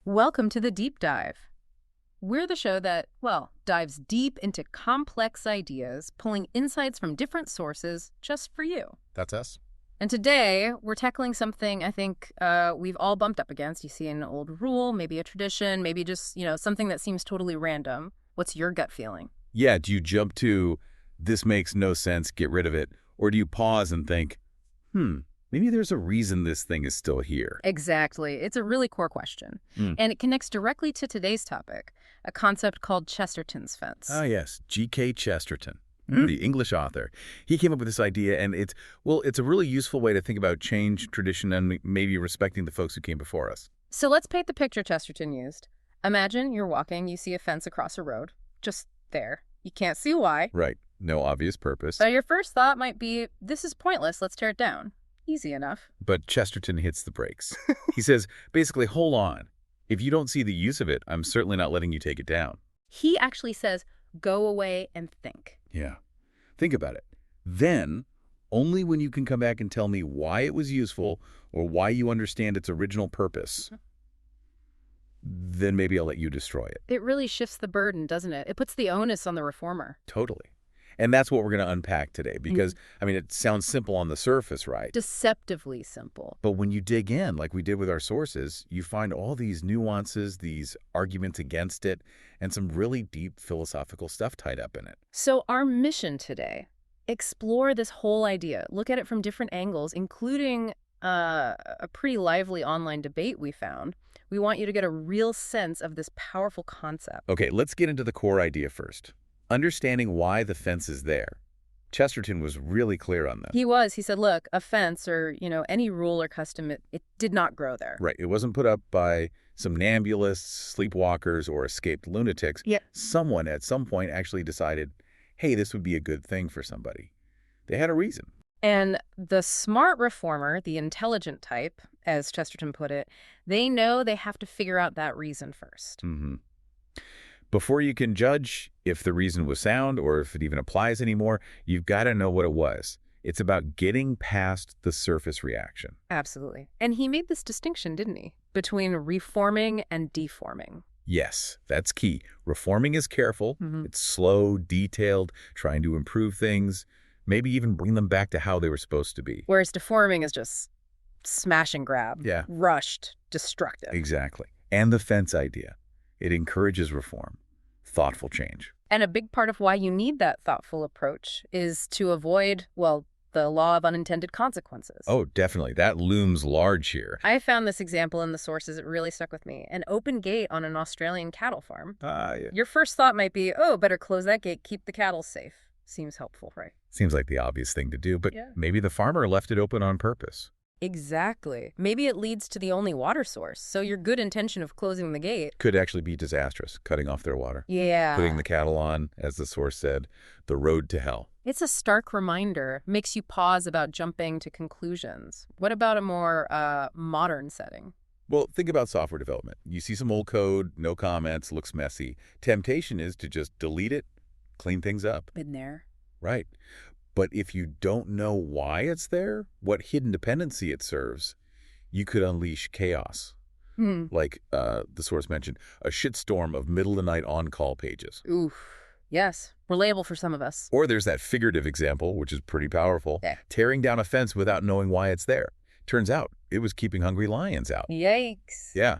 Welcome to the Deep Dive. We're the show that, well, dives deep into complex ideas, pulling insights from different sources just for you. That's us. And today, we're tackling something I think we've all bumped up against. You see an old rule, maybe a tradition, maybe just, something that seems totally random. What's your gut feeling? Yeah, do you jump to, this makes no sense, get rid of it? Or do you pause and think, maybe there's a reason this thing is still here? Exactly. It's a really core question. And it connects directly to today's topic, a concept called Chesterton's fence. Ah, yes, G.K. Chesterton, the English author. He came up with this idea, and it's a really useful way to think about change, tradition, and maybe respecting the folks who came before us. So let's paint the picture Chesterton used. Imagine you're walking, you see a fence across a road, just there. You can't see why. Right. No obvious purpose. So your first thought might be, this is pointless, let's tear it down. Easy enough. But Chesterton hits the brakes. He says, basically, hold on. If you don't see the use of it, I'm certainly not letting you take it down. He actually says, go away and think. Yeah. Think about it. Then, only when you can come back and tell me why it was useful or why you understand its original purpose, then maybe I'll let you destroy it. It really shifts the burden, doesn't it? It puts the onus on the reformer. Totally. And that's what we're going to unpack today because, it sounds simple on the surface, right? Deceptively simple. But when you dig in, like we did with our sources, you find all these nuances, these arguments against it, and some really deep philosophical stuff tied up in it. So our mission today, explore this whole idea, look at it from different angles, including a pretty lively online debate we found. We want you to get a real sense of this powerful concept. Okay, let's get into the core idea first. Understanding why the fence is there. Chesterton was really clear on that. He was. He said, look, a fence or, any rule or custom, it did not grow there. Right. It wasn't put up by somnambulists, sleepwalkers, or escaped lunatics. Yeah. Someone at some point actually decided, hey, this would be a good thing for somebody. They had a reason. And the smart reformer, the intelligent type, as Chesterton put it, they know they have to figure out that reason first. Before you can judge if the reason was sound or if it even applies anymore, you've got to know what it was. It's about getting past the surface reaction. Absolutely. And he made this distinction, didn't he, between reforming and deforming. Yes, that's key. Reforming is careful. It's slow, detailed, trying to improve things, maybe even bring them back to how they were supposed to be. Whereas deforming is just smash and grab. Yeah. Rushed, destructive. Exactly. And the fence idea. It encourages reform, thoughtful change. And a big part of why you need that thoughtful approach is to avoid, the law of unintended consequences. Oh, definitely. That looms large here. I found this example in the sources. It really stuck with me. An open gate on an Australian cattle farm. Yeah. Your first thought might be, better close that gate, keep the cattle safe. Seems helpful, right? Seems like the obvious thing to do, but maybe the farmer left it open on purpose. Exactly. Maybe it leads to the only water source, so your good intention of closing the gate could actually be disastrous, cutting off their water. Yeah. Putting the cattle on, as the source said, the road to hell. It's a stark reminder, makes you pause about jumping to conclusions. What about a more modern setting? Well, think about software development. You see some old code, no comments, looks messy. Temptation is to just delete it, clean things up. Been there. Right. But if you don't know why it's there, what hidden dependency it serves, you could unleash chaos. Like the source mentioned, a shitstorm of middle-of-the-night on-call pages. Oof. Yes. Relatable for some of us. Or there's that figurative example, which is pretty powerful. Yeah. Tearing down a fence without knowing why it's there. Turns out it was keeping hungry lions out. Yikes. Yeah.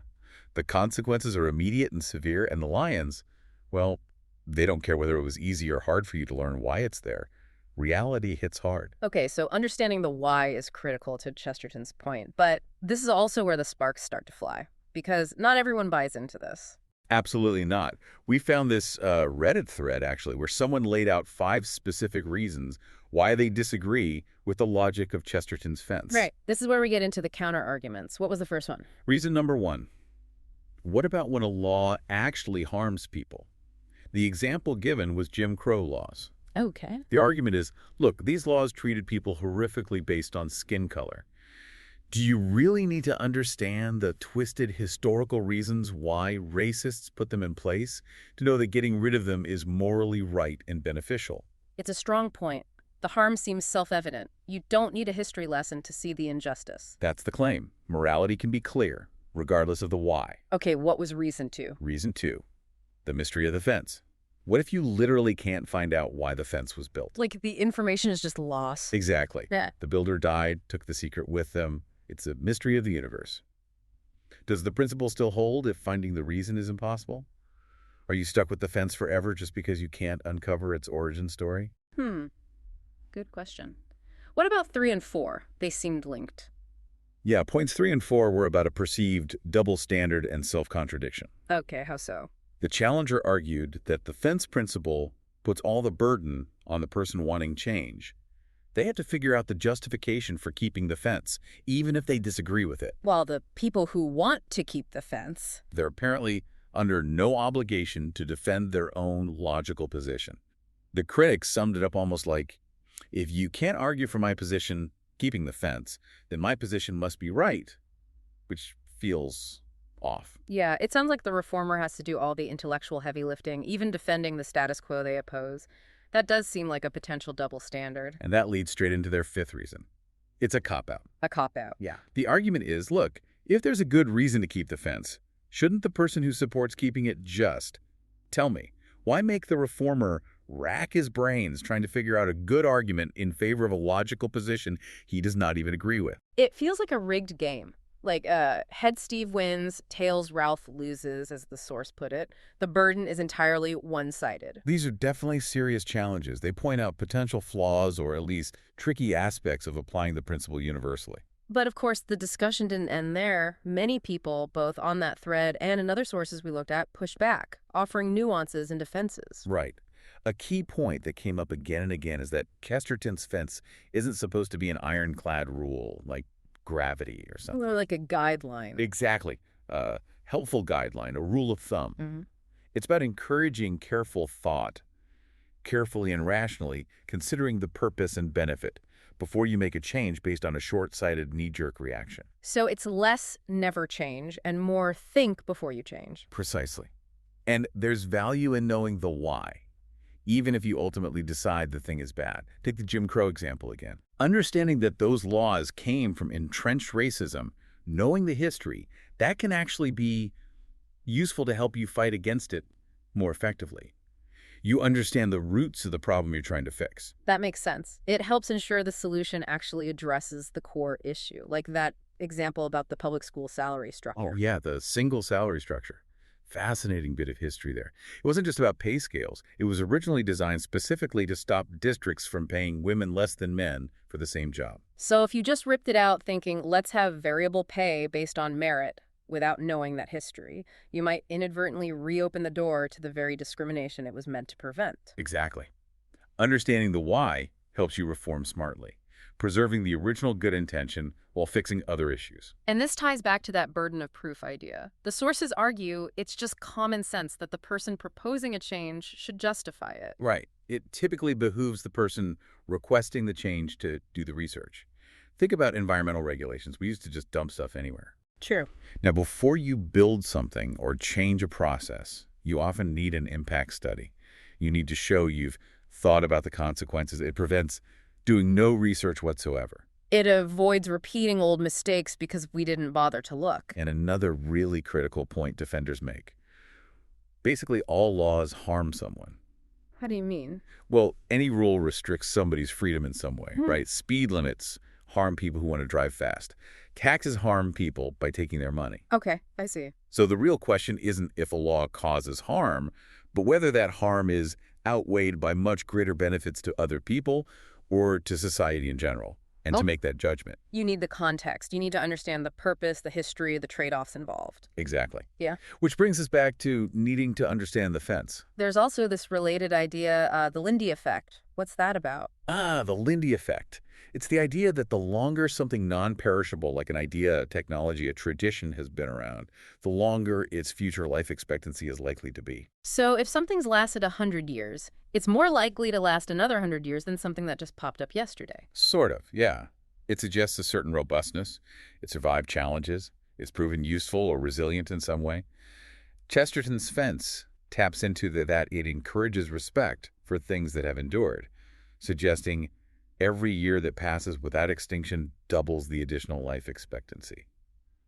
The consequences are immediate and severe, and the lions, well, they don't care whether it was easy or hard for you to learn why it's there. Reality hits hard. Okay, so understanding the why is critical to Chesterton's point, but this is also where the sparks start to fly, because not everyone buys into this. Absolutely not. We found this Reddit thread, actually, where someone laid out 5 specific reasons why they disagree with the logic of Chesterton's fence. Right. This is where we get into the counterarguments. What was the first one? Reason number 1. What about when a law actually harms people? The example given was Jim Crow laws. Okay. The argument is, look, these laws treated people horrifically based on skin color. Do you really need to understand the twisted historical reasons why racists put them in place to know that getting rid of them is morally right and beneficial? It's a strong point. The harm seems self-evident. You don't need a history lesson to see the injustice. That's the claim. Morality can be clear. regardless of the why. Okay, what was reason two? Reason 2, the mystery of the fence. What if you literally can't find out why the fence was built? Like the information is just lost. Exactly. Yeah. The builder died, took the secret with them. It's a mystery of the universe. Does the principle still hold if finding the reason is impossible? Are you stuck with the fence forever just because you can't uncover its origin story? Good question. What about 3 and 4? They seemed linked. Yeah, points 3 and 4 were about a perceived double standard and self-contradiction. Okay, how so? The challenger argued that the fence principle puts all the burden on the person wanting change. They had to figure out the justification for keeping the fence, even if they disagree with it. While the people who want to keep the fence. They're apparently under no obligation to defend their own logical position. The critics summed it up almost like, if you can't argue for my position, keeping the fence, then my position must be right, which feels off. Yeah, it sounds like the reformer has to do all the intellectual heavy lifting, even defending the status quo they oppose. That does seem like a potential double standard. And that leads straight into their 5th reason. It's a cop-out. A cop-out. Yeah. The argument is, look, if there's a good reason to keep the fence, shouldn't the person who supports keeping it just tell me? Why make the reformer rack his brains trying to figure out a good argument in favor of a logical position he does not even agree with? It feels like a rigged game. Like, head Steve wins, tails Ralph loses, as the source put it. The burden is entirely one-sided. These are definitely serious challenges. They point out potential flaws or at least tricky aspects of applying the principle universally. But of course, the discussion didn't end there. Many people, both on that thread and in other sources we looked at, pushed back, offering nuances and defenses. Right. A key point that came up again and again is that Chesterton's fence isn't supposed to be an ironclad rule, like gravity or something. Or like a guideline. Exactly. A helpful guideline, a rule of thumb. It's about encouraging careful thought, carefully and rationally, considering the purpose and benefit before you make a change based on a short-sighted knee-jerk reaction. So it's less never change and more think before you change. Precisely. And there's value in knowing the why, even if you ultimately decide the thing is bad. Take the Jim Crow example again. Understanding that those laws came from entrenched racism, knowing the history, that can actually be useful to help you fight against it more effectively. You understand the roots of the problem you're trying to fix. That makes sense. It helps ensure the solution actually addresses the core issue, like that example about the public school salary structure. Oh, yeah, the single salary structure. Fascinating bit of history there. It wasn't just about pay scales. It was originally designed specifically to stop districts from paying women less than men for the same job. So if you just ripped it out thinking, let's have variable pay based on merit, without knowing that history, you might inadvertently reopen the door to the very discrimination it was meant to prevent. Exactly. Understanding the why helps you reform smartly, preserving the original good intention while fixing other issues. And this ties back to that burden of proof idea. The sources argue it's just common sense that the person proposing a change should justify it. Right. It typically behooves the person requesting the change to do the research. Think about environmental regulations. We used to just dump stuff anywhere. True. Now, before you build something or change a process, you often need an impact study. You need to show you've thought about the consequences. It prevents doing no research whatsoever. It avoids repeating old mistakes because we didn't bother to look. And another really critical point defenders make. Basically, all laws harm someone. How do you mean? Well, any rule restricts somebody's freedom in some way, right? Speed limits harm people who want to drive fast. Taxes harm people by taking their money. Okay, I see. So the real question isn't if a law causes harm, but whether that harm is outweighed by much greater benefits to other people or to society in general, and to make that judgment. You need the context. You need to understand the purpose, the history, the trade-offs involved. Exactly. Yeah. Which brings us back to needing to understand the fence. There's also this related idea, the Lindy effect. What's that about? Ah, the Lindy effect. It's the idea that the longer something non-perishable, like an idea, a technology, a tradition has been around, the longer its future life expectancy is likely to be. So if something's lasted 100 years, it's more likely to last another 100 years than something that just popped up yesterday. Sort of, yeah. It suggests a certain robustness. It survived challenges. It's proven useful or resilient in some way. Chesterton's fence taps into that it encourages respect for things that have endured, suggesting every year that passes without extinction doubles the additional life expectancy.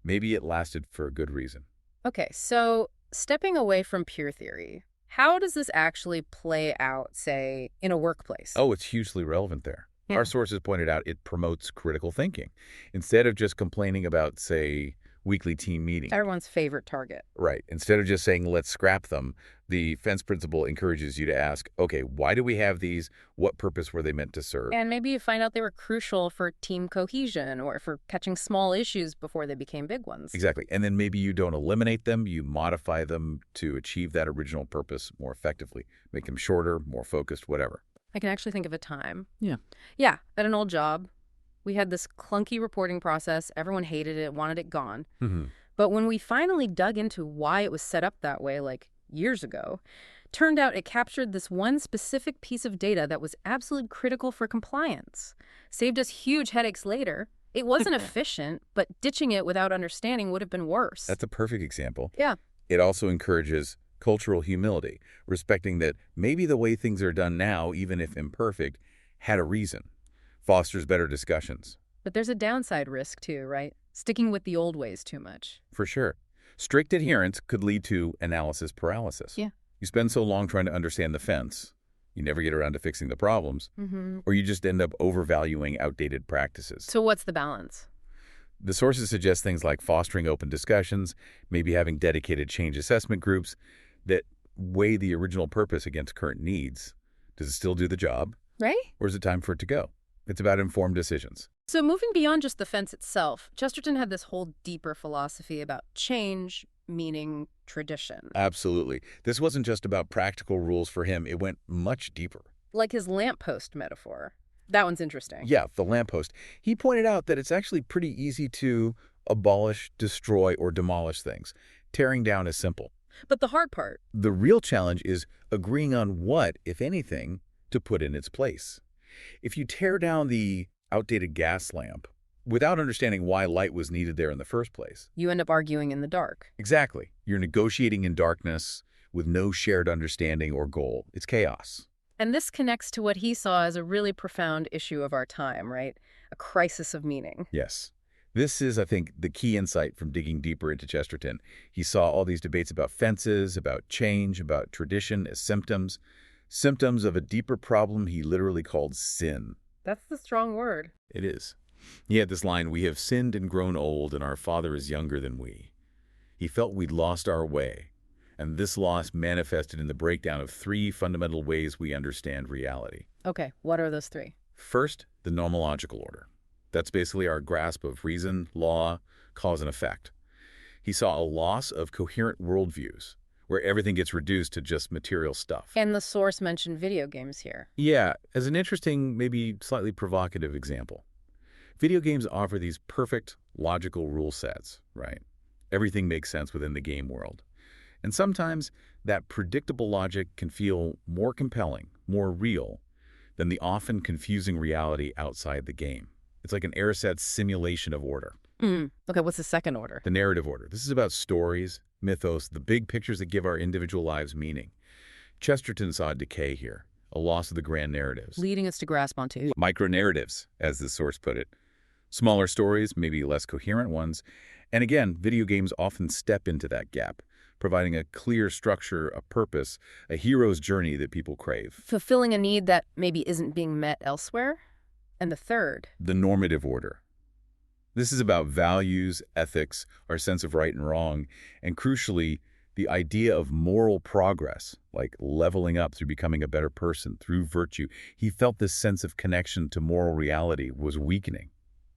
Maybe it lasted for a good reason. Okay, so stepping away from pure theory, how does this actually play out, say, in a workplace? Oh, it's hugely relevant there. Yeah. Our sources pointed out it promotes critical thinking. Instead of just complaining about, say, weekly team meeting. Everyone's favorite target. Right. Instead of just saying, let's scrap them, the fence principle encourages you to ask, okay, why do we have these? What purpose were they meant to serve? And maybe you find out they were crucial for team cohesion or for catching small issues before they became big ones. Exactly. And then maybe you don't eliminate them, you modify them to achieve that original purpose more effectively. Make them shorter, more focused, whatever. I can actually think of a time. Yeah. Yeah, at an old job, we had this clunky reporting process. Everyone hated it, wanted it gone. Mm-hmm. But when we finally dug into why it was set up that way, like years ago, turned out it captured this one specific piece of data that was absolutely critical for compliance. Saved us huge headaches later. It wasn't efficient, but ditching it without understanding would have been worse. That's a perfect example. Yeah. It also encourages cultural humility, respecting that maybe the way things are done now, even if imperfect, had a reason. Fosters better discussions. But there's a downside risk too, right? Sticking with the old ways too much. For sure. Strict adherence could lead to analysis paralysis. Yeah. You spend so long trying to understand the fence, you never get around to fixing the problems, or you just end up overvaluing outdated practices. So what's the balance? The sources suggest things like fostering open discussions, maybe having dedicated change assessment groups that weigh the original purpose against current needs. Does it still do the job? Right? Or is it time for it to go? It's about informed decisions. So moving beyond just the fence itself, Chesterton had this whole deeper philosophy about change, meaning tradition. Absolutely. This wasn't just about practical rules for him. It went much deeper. Like his lamppost metaphor. That one's interesting. Yeah, the lamppost. He pointed out that it's actually pretty easy to abolish, destroy, or demolish things. Tearing down is simple. But the hard part. The real challenge is agreeing on what, if anything, to put in its place. If you tear down the outdated gas lamp without understanding why light was needed there in the first place. You end up arguing in the dark. Exactly. You're negotiating in darkness with no shared understanding or goal. It's chaos. And this connects to what he saw as a really profound issue of our time, right? A crisis of meaning. Yes. This is, I think, the key insight from digging deeper into Chesterton. He saw all these debates about fences, about change, about tradition as symptoms of a deeper problem he literally called sin. That's the strong word. It is. He had this line, "We have sinned and grown old, and our Father is younger than we." He felt we'd lost our way, and this loss manifested in the breakdown of three fundamental ways we understand reality. Okay, what are those three? First, the nomological order. That's basically our grasp of reason, law, cause and effect. He saw a loss of coherent worldviews, where everything gets reduced to just material stuff. And the source mentioned video games here. Yeah, as an interesting, maybe slightly provocative example. Video games offer these perfect, logical rule sets, right? Everything makes sense within the game world. And sometimes that predictable logic can feel more compelling, more real, than the often confusing reality outside the game. It's like an ersatz simulation of order. Okay, what's the second order? The narrative order. This is about stories, mythos, the big pictures that give our individual lives meaning. Chesterton saw a decay here, a loss of the grand narratives. Leading us to grasp onto. Micro-narratives, as the source put it. Smaller stories, maybe less coherent ones. And again, video games often step into that gap, providing a clear structure, a purpose, a hero's journey that people crave. Fulfilling a need that maybe isn't being met elsewhere. And the third. The normative order. This is about values, ethics, our sense of right and wrong, and crucially, the idea of moral progress, like leveling up through becoming a better person, through virtue. He felt this sense of connection to moral reality was weakening.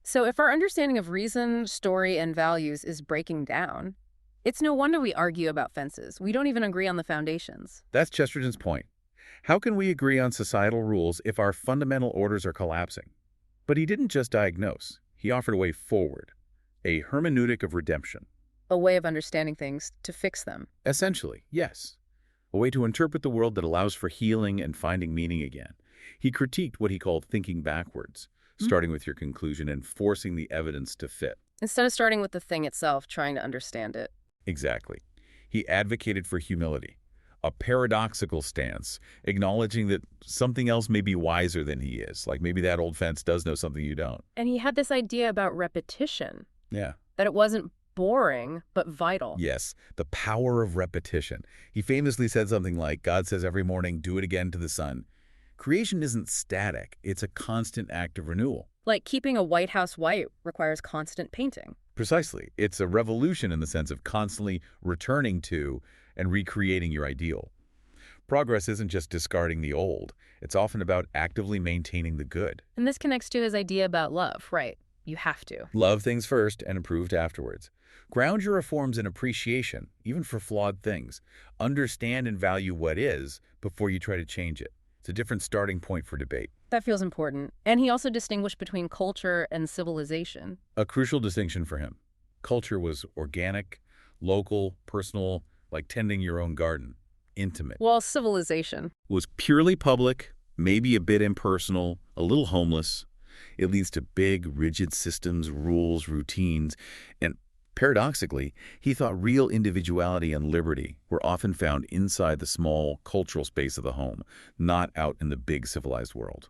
So if our understanding of reason, story, and values is breaking down, it's no wonder we argue about fences. We don't even agree on the foundations. That's Chesterton's point. How can we agree on societal rules if our fundamental orders are collapsing? But he didn't just diagnose. He offered a way forward, a hermeneutic of redemption. A way of understanding things to fix them. Essentially, yes. A way to interpret the world that allows for healing and finding meaning again. He critiqued what he called thinking backwards, starting with your conclusion and forcing the evidence to fit. Instead of starting with the thing itself, trying to understand it. Exactly. He advocated for humility, a paradoxical stance, acknowledging that something else may be wiser than he is. Like maybe that old fence does know something you don't. And he had this idea about repetition. Yeah. That it wasn't boring, but vital. Yes, the power of repetition. He famously said something like, God says every morning, do it again to the sun. Creation isn't static. It's a constant act of renewal. Like keeping a White House white requires constant painting. Precisely. It's a revolution in the sense of constantly returning to and recreating your ideal. Progress isn't just discarding the old. It's often about actively maintaining the good. And this connects to his idea about love, right? You have to. Love things first and improve afterwards. Ground your reforms in appreciation, even for flawed things. Understand and value what is before you try to change it. It's a different starting point for debate. That feels important. And he also distinguished between culture and civilization. A crucial distinction for him. Culture was organic, local, personal, like tending your own garden, intimate. While civilization Was purely public, maybe a bit impersonal, a little homeless. It leads to big, rigid systems, rules, routines, and paradoxically, he thought real individuality and liberty were often found inside the small cultural space of the home, not out in the big civilized world.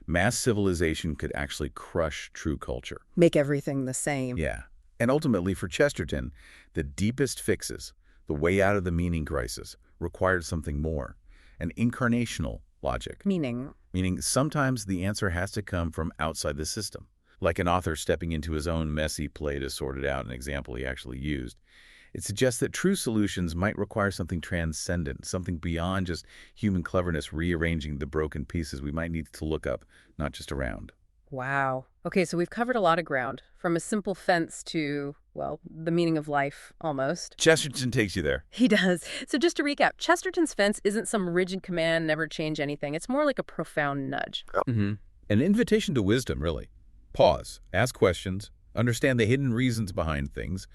Mass civilization could actually crush true culture. make everything the same. Yeah. And ultimately, for Chesterton, the deepest fixes, the way out of the meaning crisis, required something more, an incarnational logic. Meaning, Meaning sometimes the answer has to come from outside the system, like an author stepping into his own messy play to sort it out, an example he actually used. It suggests that true solutions might require something transcendent, something beyond just human cleverness rearranging the broken pieces we might need to look up, not just around. wow. Okay, so we've covered a lot of ground, from a simple fence to, well, the meaning of life, almost. Chesterton takes you there. He does. So just to recap, Chesterton's fence isn't some rigid command, never change anything. It's more like a profound nudge. An invitation to wisdom, really. Pause, ask questions, understand the hidden reasons behind things,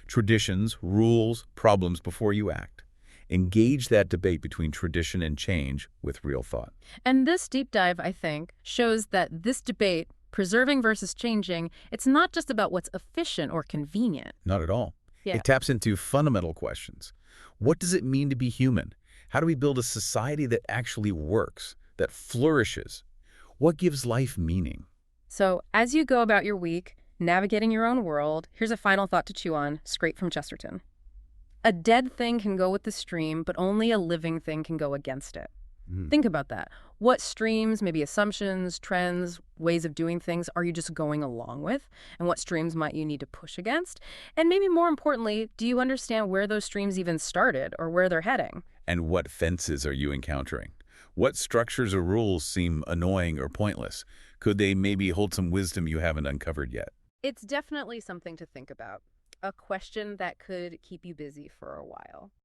traditions, rules, problems before you act. Engage that debate between tradition and change with real thought. And this deep dive, I think, shows that this debate, preserving versus changing, it's not just about what's efficient or convenient. Not at all. Yeah. It taps into fundamental questions. What does it mean to be human? How do we build a society that actually works, that flourishes? What gives life meaning? So as you go about your week, navigating your own world, here's a final thought to chew on, straight from Chesterton. A dead thing can go with the stream, but only a living thing can go against it. Think about that. What streams, maybe assumptions, trends, ways of doing things are you just going along with? And what streams might you need to push against? And maybe more importantly, do you understand where those streams even started or where they're heading? And what fences are you encountering? What structures or rules seem annoying or pointless? Could they maybe hold some wisdom you haven't uncovered yet? It's definitely something to think about. A question that could keep you busy for a while.